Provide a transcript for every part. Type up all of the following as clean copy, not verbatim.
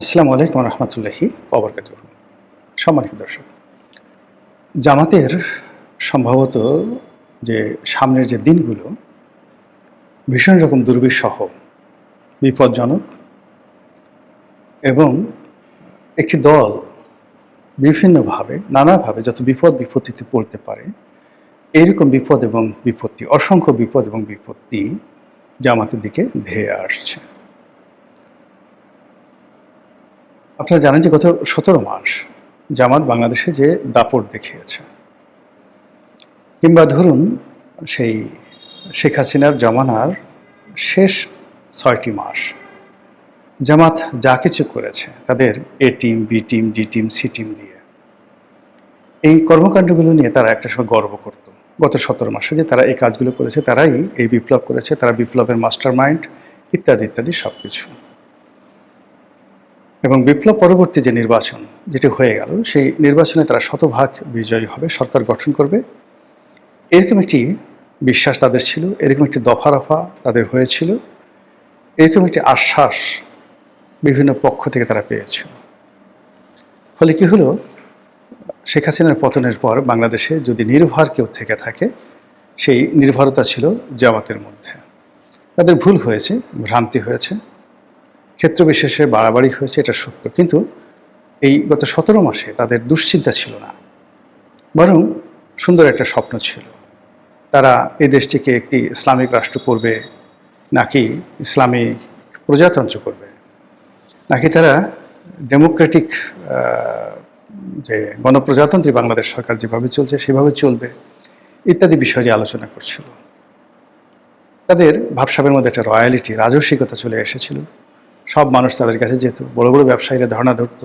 আসসালামু আলাইকুম রহমতুল্লাহি ওবরকাতুহু। সম্মানিত দর্শক, জামাতের সম্ভবত যে সামনের যে দিনগুলো ভীষণ রকম দুর্বিষহ, বিপজ্জনক এবং একটি দল বিভিন্নভাবে নানাভাবে যত বিপদ বিপত্তিতে পড়তে পারে এইরকম বিপদ এবং বিপত্তি, অসংখ্য বিপদ এবং বিপত্তি জামাতের দিকে ধেয়ে আসছে। আপনারা জানেন যে গত ১৭ মাস জামাত বাংলাদেশে যে দাপট দেখিয়েছে, কিংবা ধরুন সেই শেখ হাসিনার জমানার শেষ ৬টি মাস জামাত যা কিছু করেছে তাদের A team, B team, D team, C team দিয়ে, এই কর্মকাণ্ডগুলো নিয়ে তারা একটা সময় গর্ব করত। গত ১৭ মাসে যে তারা এই কাজগুলো করেছে, তারাই এই বিপ্লব করেছে, তারা বিপ্লবের মাস্টার মাইন্ড, ইত্যাদি ইত্যাদি সব কিছু। এবং বিপ্লব পরবর্তী যে নির্বাচন যেটি হয়ে গেল, সেই নির্বাচনে তারা শতভাগ বিজয়ী হবে, সরকার গঠন করবে, এরকম একটি বিশ্বাস তাদের ছিল, এরকম একটি দফা রফা তাদের হয়েছিল, এরকম একটি আশ্বাস বিভিন্ন পক্ষ থেকে তারা পেয়েছিল। ফলে কি হলো, শেখ হাসিনার পতনের পর বাংলাদেশে যদি নির্ভর কেউ থেকে থাকে, সেই নির্ভরতা ছিল জামাতের মধ্যে। তাদের ভুল হয়েছে, ভ্রান্তি হয়েছে, ক্ষেত্র বিশেষে বাড়াবাড়ি হয়েছে, এটা সত্য। কিন্তু এই গত ১৭ মাসে তাদের দুশ্চিন্তা ছিল না, বরং সুন্দর একটা স্বপ্ন ছিল। তারা এই দেশটিকে একটি ইসলামিক রাষ্ট্র করবে, নাকি ইসলামিক প্রজাতন্ত্র করবে, নাকি তারা ডেমোক্রেটিক যে গণপ্রজাতন্ত্রী বাংলাদেশ সরকার যেভাবে চলছে সেভাবে চলবে, ইত্যাদি বিষয় নিয়ে আলোচনা করছিল। তাদের ভাবসাবের মধ্যে একটা রয়্যালিটি, রাজস্বিকতা চলে এসেছিল। সব মানুষ তাদের কাছে যেত, বড় বড় ব্যবসায়ীরা ধর্ণা ধরত,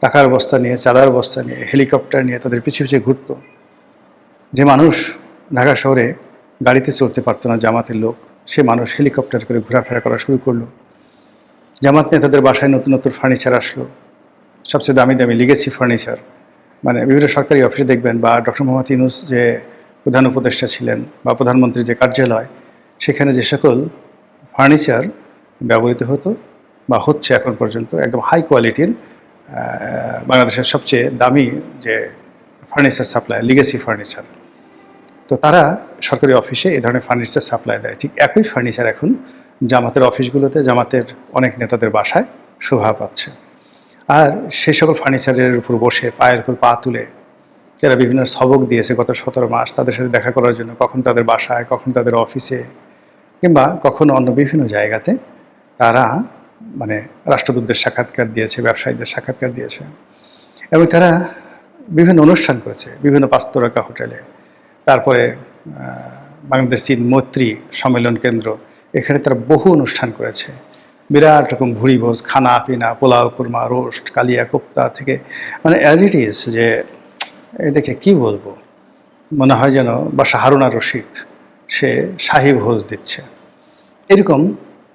টাকার বস্তা নিয়ে, চাঁদার বস্তা নিয়ে, হেলিকপ্টার নিয়ে তাদের পিছিয়ে পিছিয়ে ঘুরত। যে মানুষ ঢাকা শহরে গাড়িতে চলতে পারতো না, জামাতের লোক, সে মানুষ হেলিকপ্টার করে ঘোরাফেরা করা শুরু করলো। জামাত নেতাদের বাসায় নতুন নতুন ফার্নিচার আসলো, সবচেয়ে দামি দামি লিগেসি ফার্নিচার। মানে বিভিন্ন সরকারি অফিসে দেখবেন, বা ডক্টর মোহাম্মদ ইউনূস যে প্রধান উপদেষ্টা ছিলেন, বা প্রধানমন্ত্রীর যে কার্যালয়, সেখানে যে সকল ফার্নিচার ব্যবহৃত হতো বা হচ্ছে এখন পর্যন্ত, একদম হাই কোয়ালিটির, বাংলাদেশের সবচেয়ে দামি যে ফার্নিচার সাপ্লাই, লিগেসি ফার্নিচার। তো তারা সরকারি অফিসে এই ধরনের ফার্নিচার সাপ্লাই দেয়। ঠিক একই ফার্নিচার এখন জামাতের অফিসগুলোতে, জামাতের অনেক নেতাদের বাসায় শোভা পাচ্ছে। আর সেই সকল ফার্নিচারের উপর বসে, পায়ের উপর পা তুলে যারা বিভিন্ন সবক দিয়েছে গত ১৭ মাস, তাদের সাথে দেখা করার জন্য কখন তাদের বাসায়, কখন তাদের অফিসে, কিংবা কখনো অন্য বিভিন্ন জায়গাতে তারা মানে রাষ্ট্রদূতদের সাক্ষাৎকার দিয়েছে, ব্যবসায়ীদের সাক্ষাৎকার দিয়েছে, এবং তারা বিভিন্ন অনুষ্ঠান করেছে বিভিন্ন ৫ তারকা হোটেলে। তারপরে বাংলাদেশ চীন মৈত্রী সম্মেলন কেন্দ্র, এখানে তারা বহু অনুষ্ঠান করেছে। বিরাট রকম ভুড়িভোজ, খানা পিনা, পোলাও, কুরমা, রোস্ট, কালিয়া কোপ্তা থেকে, মানে অ্যাজ ইট ইজ, যে এ দেখে কী বলবো, মনে হয় যেন বাসা হারুন আর রশিদ সে শাহী ভোজ দিচ্ছে, এরকম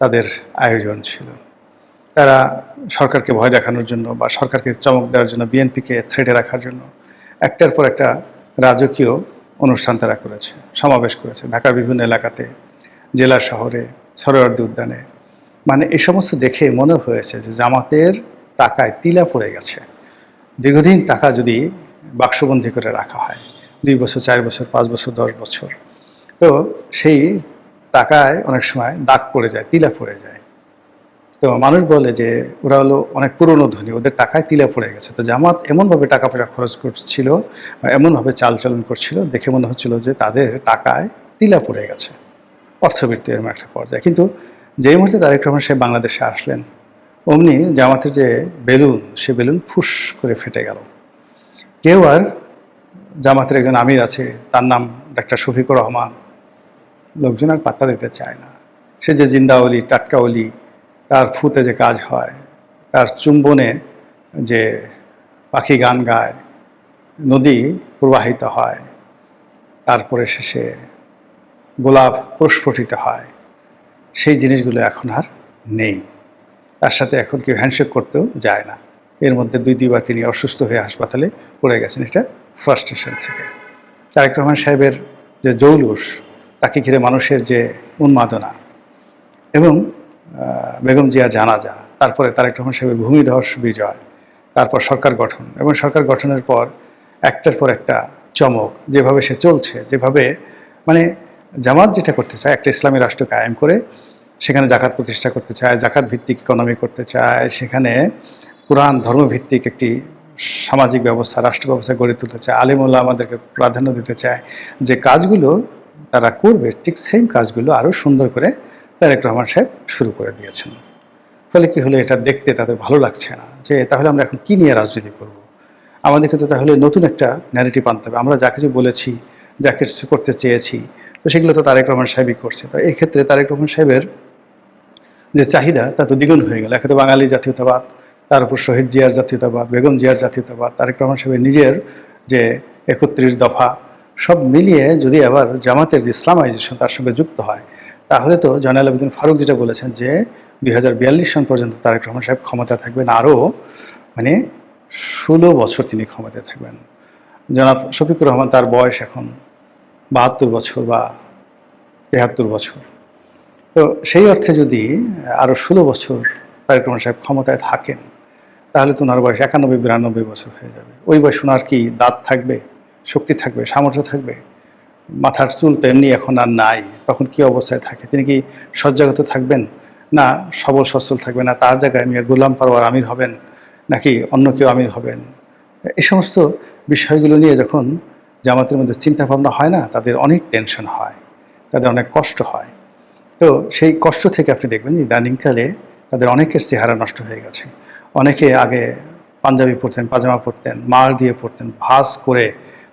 তাদের আয়োজন ছিল। তারা সরকারকে ভয় দেখানোর জন্য বা সরকারকে চমক দেওয়ার জন্য, বিএনপিকে থ্রেটে রাখার জন্য একটার পর একটা রাজকীয় অনুষ্ঠান তারা করেছে, সমাবেশ করেছে ঢাকার বিভিন্ন এলাকাতে, জেলা শহরে, সরোয়ার্দী উদ্যানে। মানে এই সমস্ত দেখে মনে হয়েছে যে জামাতের টাকায় তিলা পড়ে গেছে। দীর্ঘদিন টাকা যদি বাক্সবন্দি করে রাখা হয়, 2 বছর, 4 বছর, 5 বছর, 10 বছর, তো সেই টাকায় অনেক সময় দাগ পড়ে যায়, তিলা পড়ে যায়। তো মানুষ বলে যে ওরা হলো অনেক পুরনো ধনী, ওদের টাকায় তিলা পড়ে গেছে। তো জামাত এমনভাবে টাকা পয়সা খরচ করছিল, এমনভাবে চালচলন করছিল, দেখে মনে হচ্ছিল যে তাদের টাকায় তিলা পড়ে গেছে, অর্থবৃত্তি এরকম একটা পর্যায়ে। কিন্তু যেই মুহূর্তে তারেক রহমান সাহেব বাংলাদেশে আসলেন, অমনি জামাতের যে বেলুন, সে বেলুন ফুস করে ফেটে গেল। কেউ আর, জামাতের একজন আমির আছে, তার নাম ডাক্তার শফিকুর রহমান, লোকজন আর পাত্তা দিতে চায় না। সে যে জিন্দাওলি, টাটকাওলি, তার ফুতে যে কাজ হয়, তার চুম্বনে যে পাখি গান গায়, নদী প্রবাহিত হয়, তারপরে শেষে গোলাপ প্রস্ফুটিত হয়, সেই জিনিসগুলো এখন আর নেই। তার সাথে এখন কেউ হ্যান্ডশেক করতেও যায় না। এর মধ্যে 2বার তিনি অসুস্থ হয়ে হাসপাতালে পড়ে গেছেন, এটা ফ্রাস্ট্রেশন থেকে। তারেক রহমান সাহেবের যে জৌলুস, তাকে ঘিরে মানুষের যে উন্মাদনা, এবং বেগম জিয়ার জানাজা, তারপরে তারেক রহমান সাহেবের ভূমিধস বিজয়, তারপর সরকার গঠন, এবং সরকার গঠনের পর একটার পর একটা চমক, যেভাবে সে চলছে, যেভাবে মানে জামাত যেটা করতে চায়, একটা ইসলামী রাষ্ট্র কায়েম করে সেখানে জাকাত প্রতিষ্ঠা করতে চায়, জাকাত ভিত্তিক ইকোনমি করতে চায়, সেখানে কোরআন ধর্মভিত্তিক একটি সামাজিক ব্যবস্থা, রাষ্ট্র ব্যবস্থা গড়ে তুলতে চায়, আলেমুল্লাহ আমাদেরকে প্রাধান্য দিতে চায়, যে কাজগুলো তারা করবে ঠিক সেম কাজগুলো আরও সুন্দর করে তারেক রহমান সাহেব শুরু করে দিয়েছেন। ফলে কি হলো, এটা দেখতে তাদের ভালো লাগছে না, যে তাহলে আমরা এখন কী নিয়ে রাজনীতি করব। আমাদেরকে তো তাহলে নতুন একটা ন্যারেটিভ আনতে হবে। আমরা যা কিছু বলেছি, যা কিছু করতে চেয়েছি, তো সেগুলো তো তারেক রহমান সাহেবই করছে। তো এই ক্ষেত্রে তারেক রহমান সাহেবের যে চাহিদা তা তো দ্বিগুণ হয়ে গেল। একে তো বাঙালি জাতীয়তাবাদ, তার উপর শহীদ জিয়ার জাতীয়তাবাদ, বেগম জিয়ার জাতীয়তাবাদ, তারেক রহমান সাহেবের নিজের যে ৩১ দফা, সব মিলিয়ে যদি আবার জামাতের যে ইসলামাইজেশন তার সঙ্গে যুক্ত হয়, তাহলে তো জয়নাল আবেদিন ফারুক যেটা বলেছেন যে ২০৪২ সন পর্যন্ত তারেক রহমান সাহেব ক্ষমতা থাকবেন, আরও মানে ১৬ বছর তিনি ক্ষমতায় থাকবেন। জনাব শফিকুর রহমান, তার বয়স এখন ৭২ বছর বা ৭৩ বছর। তো সেই অর্থে যদি আরও ১৬ বছর তারেক রহমান সাহেব ক্ষমতায় থাকেন, তাহলে তো ওনার বয়স ৯১-৯২ বছর হয়ে যাবে। ওই বয়স ওনার কি দাঁত থাকবে, শক্তি থাকবে, সামর্থ্য থাকবে? মাথার চুল তো এমনি এখন আর নাই, তখন কি অবস্থায় থাকে? তিনি কি শয্যাগত থাকবেন, না সবল সচ্ছল থাকবেন, না তার জায়গায় মিয়া গোলাম পরওয়ার আমির হবেন, নাকি অন্য কেউ আমির হবেন? এই সমস্ত বিষয়গুলো নিয়ে যখন জামাতের মধ্যে চিন্তাভাবনা হয় না, তাদের অনেক টেনশন হয়, তাদের অনেক কষ্ট হয়। তো সেই কষ্ট থেকে আপনি দেখবেন ইদানিংকালে তাদের অনেকের চেহারা নষ্ট হয়ে গেছে। অনেকে আগে পাঞ্জাবি পরতেন, পাজামা পরতেন, মার দিয়ে পরতেন, ভাঁজ করে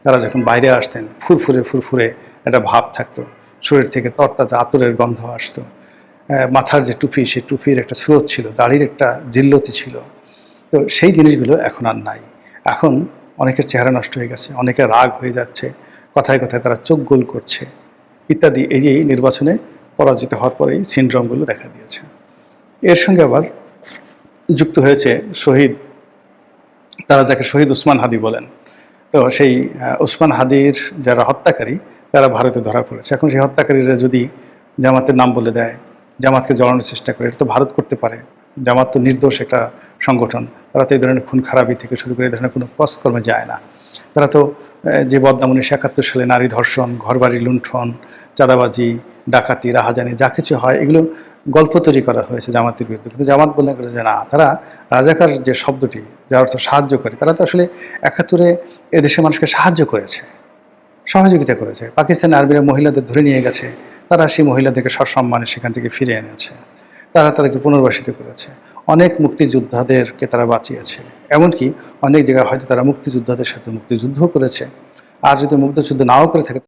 তারা যখন বাইরে আসতেন ফুরফুরে ফুরফুরে একটা ভাব থাকতো, শরীর থেকে তরতাজা আতরের গন্ধ আসতো, মাথার যে টুপি, সেই টুপির একটা স্রোত ছিল, দাড়ির একটা জিল্লতি ছিল। তো সেই জিনিসগুলো এখন আর নাই। এখন অনেকের চেহারা নষ্ট হয়ে গেছে, অনেকের রাগ হয়ে যাচ্ছে, কথায় কথায় তারা চোখ গোল করছে ইত্যাদি। এই নির্বাচনে পরাজিত হওয়ার পরেই সিনড্রোমগুলো দেখা দিয়েছে। এর সঙ্গে আবার যুক্ত হয়েছে শহীদ, তারা যাকে শহীদ ওসমান হাদি বলেন, তো সেই ওসমান হাদির যারা হত্যাকারী, তারা ভারতে ধরা পড়েছে। এখন সেই হত্যাকারীরা যদি জামাতের নাম বলে দেয়, জামাতকে জড়ানোর চেষ্টা করে, এটা তো ভারত করতে পারে। জামাত তো নির্দোষ একটা সংগঠন, তারা তো এই ধরনের খুন খারাপি থেকে শুরু করে এই ধরনের কোনো কর্মে যায় না। তারা তো যে বদনাম ১৯৭১ সালে নারী ধর্ষণ, ঘরবাড়ি লুণ্ঠন, চাঁদাবাজি, ডাকাতি, রাহাজানি যা কিছু হয়, এগুলো গল্প তৈরি করা হয়েছে জামাতের বিরুদ্ধে। কিন্তু জামাত বলে যে না, তারা রাজাকার যে শব্দটি, যার অর্থ সাহায্যকারী, তারা তো আসলে ৭১-এ এদেশের মানুষকে সাহায্য করেছে, সহযোগিতা করেছে। পাকিস্তানি আর্মিরা মহিলাদের ধরে নিয়ে গেছে, তারা সেই মহিলাদেরকে সসম্মানে সেখান থেকে ফিরে এনেছে, তারা তাদেরকে পুনর্বাসিত করেছে, অনেক মুক্তিযোদ্ধাদেরকে তারা বাঁচিয়েছে। এমনকি অনেক জায়গায় হয়তো তারা মুক্তিযোদ্ধাদের সাথে মুক্তিযুদ্ধও করেছে। আর যদি মুক্তিযুদ্ধ নাও করে থাকে